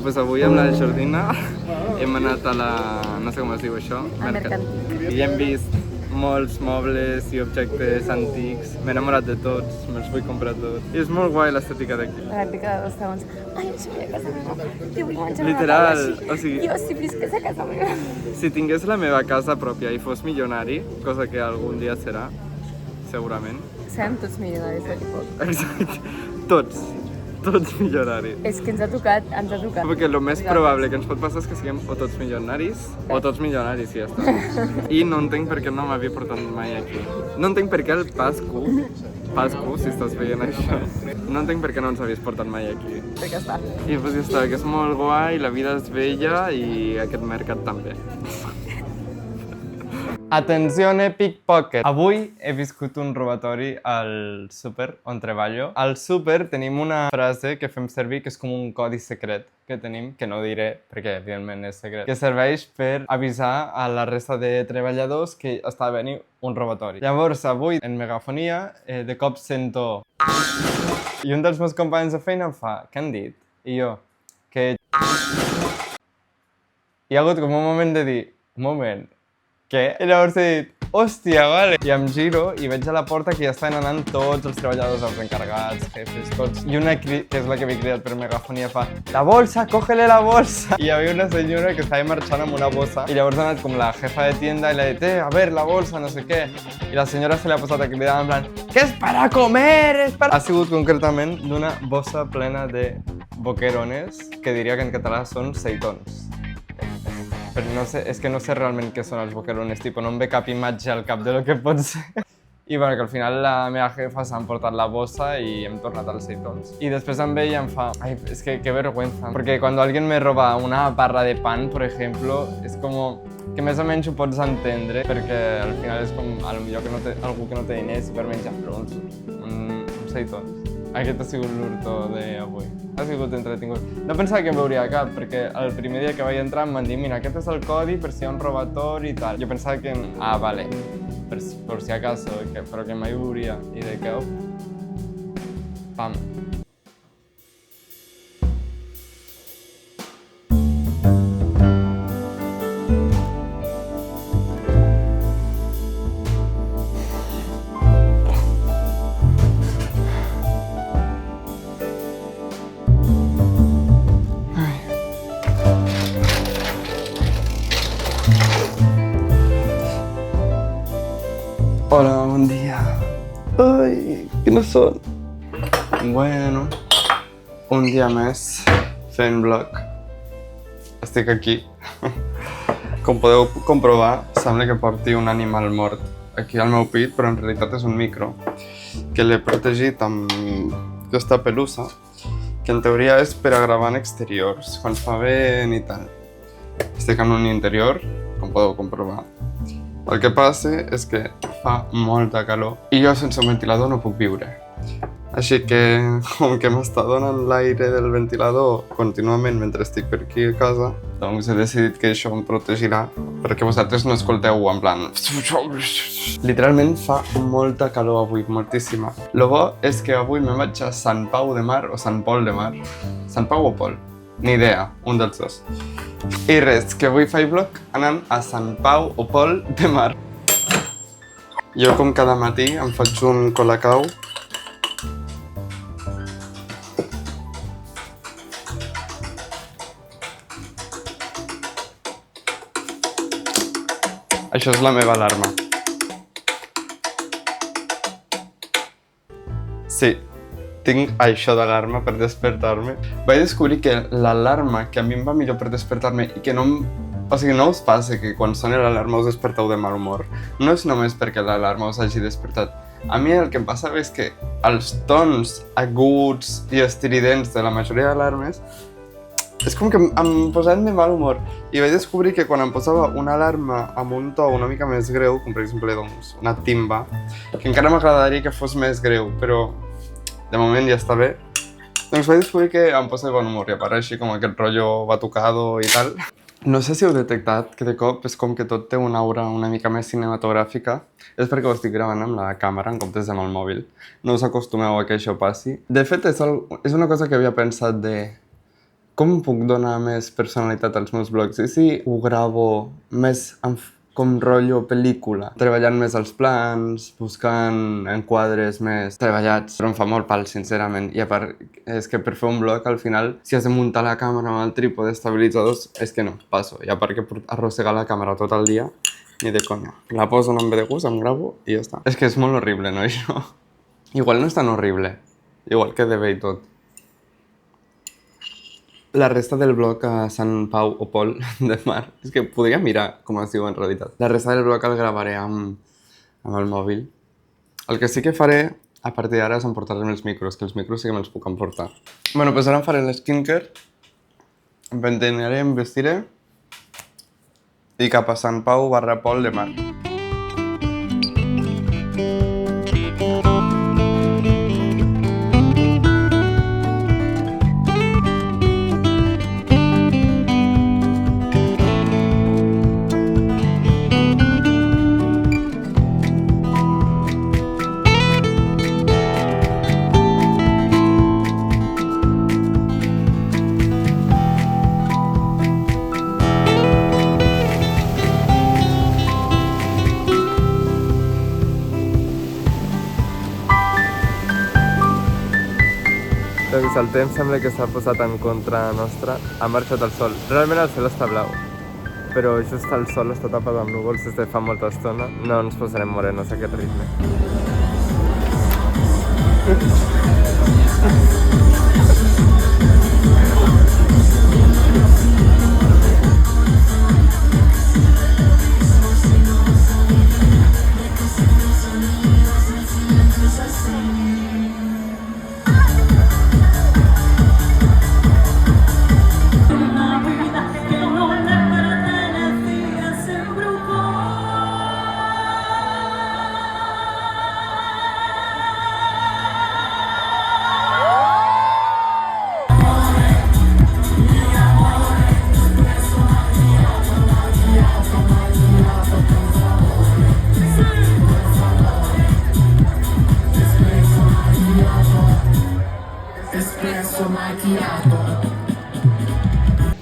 doncs avui amb la Jordina hem anat a la... no sé com es diu això? Al Mercantil. I hem vist molts mobles i objectes antics. M'he enamorat de tots, me'ls vull comprar tots. I és molt guai l'estètica d'aquí. L'èpica de 2 segons. Ai, això ve a casa meva. T'hi vull menjar Literal, una taula així. o sigui- Jo, si visqués a casa meva. Si tingués la meva casa pròpia i fos milionari, cosa que algun dia serà, segurament. Serem tots milionaris d'aquí poc. Exacte. Tots milionaris. És que ens ha tocat. Perquè el més probable que ens pot passar és que siguem o tots milionaris o tots milionaris i ja està. I no entenc per què no m'havia portat mai aquí. No entenc per què el Pascu, si estàs veient això, no entenc per què no ens havies portat mai aquí. Perquè està. I doncs ja està, que és molt guai, la vida és bella i aquest mercat també. Atenció, pickpocket! Avui he viscut un robatori al súper on treballo. Al súper tenim una frase que fem servir que és com un codi secret que tenim, que no diré perquè evidentment és secret, que serveix per avisar a la resta de treballadors que està venint un robatori. Llavors, avui, en megafonia, de cop sento... I un dels meus companys de feina em fa, què han dit? I jo, que... Hi ha hagut com un moment de dir, un moment, què? I llavors he dit, hòstia, vale. I em giro i veig a la porta que ja estan anant tots els treballadors, els encarregats, jefes, tots. I una, que és la que havia cridat per megafonia, fa, la bolsa, cógele la bolsa. I hi havia una senyora que estava marxant amb una bossa i llavors ha anat com la jefa de tienda i li ha dit, a ver, la bolsa, no sé què. I la senyora se li ha posat a cridar en plan, que és para comer, és para... Ha sigut concretament d'una bossa plena de boquerones, que diria que en català són seitons. Però no sé, és que no sé realment què són els boquerones, tipo, no em ve cap imatge al cap de lo que pot ser. I bueno, que al final la meva jefa s'ha emportat la bossa i hem tornat als seitons. I després em ve i em fa, ay, es que qué vergüenza. Porque cuando alguien me roba una barra de pan, por ejemplo, es como que més o menys ho pots entendre, perquè al final és com, a lo millor que no té, algú que no té diners per menjar, però uns seitons. Aquest ha sigut l'hurto d'avui. Ha sigut entretingut. No pensava que em veuria cap, perquè el primer dia que vaig entrar em van dir mira, aquest és el codi per si hi ha un robatori i tal. Jo pensava que... Ah, vale. Per si acaso, però que mai ho veuria. I de què? Pam. Hola, bon dia. Ai, quines són? Bueno, un dia més fent vlog. Estic aquí. Com podeu comprovar, sembla que porti un animal mort aquí al meu pit, però en realitat és un micro que l'he protegit amb aquesta pelussa, que en teoria és per a gravar en exteriors, quan fa vent i tal. Estic en un interior, com podeu comprovar. El que passa és que fa molta calor i jo sense un ventilador no puc viure. Així que, com que m'està donant l'aire del ventilador contínuament mentre estic per aquí a casa, doncs he decidit que això em protegirà perquè vosaltres no escolteu en plan... Literalment fa molta calor avui, moltíssima. Lo bo és que avui me'n vaig a Sant Pau de Mar o Sant Pol de Mar. Sant Pau o Pol? Ni idea, un dels dos. I res, que avui faig vlog anant a Sant Pau o Pol de Mar. Jo, com cada matí, em faig un colacau. Això és la meva alarma. Sí. Tinc això d'alarma per despertar-me. Vaig descobrir que l'alarma que a mi em va millor per despertar-me i que no em... O sigui, no us passa que quan sona l'alarma us desperteu de mal humor. No és només perquè l'alarma us hagi despertat. A mi el que em passava és que els tons aguts i estridents de la majoria d'alarmes és com que em posaven de mal humor. I vaig descobrir que quan em posava una alarma amb un to una mica més greu, com per exemple doncs, una timba, que encara m'agradaria que fos més greu, però de moment ja està bé, doncs vaig descobrir que em posa de bon humor i apareix així com aquest rotllo batucado i tal. No sé si heu detectat que de cop és com que tot té una aura una mica més cinematogràfica. És perquè ho estic gravant amb la càmera en comptes amb el mòbil. No us acostumeu a que això passi. De fet, és una cosa que havia pensat de Com puc donar més personalitat als meus vlogs? I si ho gravo més com rotllo pel·lícula? Treballant més els plans, buscant enquadres més treballats, però em fa molt pal, sincerament. I a part, és que per fer un vlog, al final, si has de muntar la càmera amb el trípode estabilitzadors, és que no, passo. I a part que arrossegar la càmera tot el dia, ni de conya. La poso en em ve de gust, em gravo i ja està. És que és molt horrible, no, això? Igual no és tan horrible. Igual que de bé i tot. La resta del blog a Sant Pau o Pol de Mar, és que podria mirar com es diu en realitat. La resta del blog el gravaré amb el mòbil. El que sí que faré a partir d'ara és emportar-me els micros, que els micros sí que me'ls puc emportar. Bueno, doncs ara em faré l'esquincare, em pentinaré, em vestiré i cap a Sant Pau / Pol de Mar. Doncs el temps sembla que s'ha posat en contra nostra. Ha marxat el sol. Realment el cel està blau, però just el sol està tapat amb núvols des de fa molta estona. No ens posarem morenos a aquest ritme.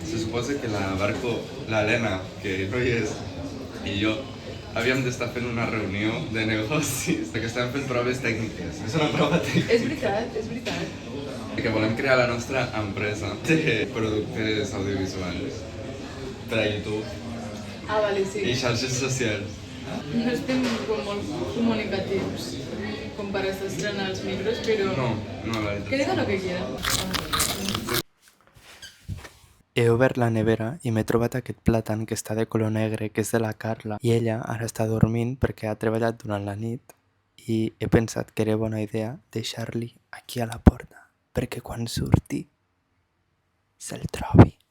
Se suposa que la Barco, l'Helena, que no hi és, i jo havíem d'estar fent una reunió de negocis, perquè estàvem fent proves tècniques. És una prova tècnica. És veritat, és veritat. Que volem crear la nostra empresa de productes audiovisuals per a YouTube Ah, vale, sí. i xarxes socials. No estem com molt comunicatius com per estar estrenant els micros, però... No, la veritat. Que diga lo que quiera. He obert la nevera i m'he trobat aquest plàtan que està de color negre, que és de la Carla, i ella ara està dormint perquè ha treballat durant la nit i he pensat que era bona idea deixar-li aquí a la porta perquè quan surti se'l trobi.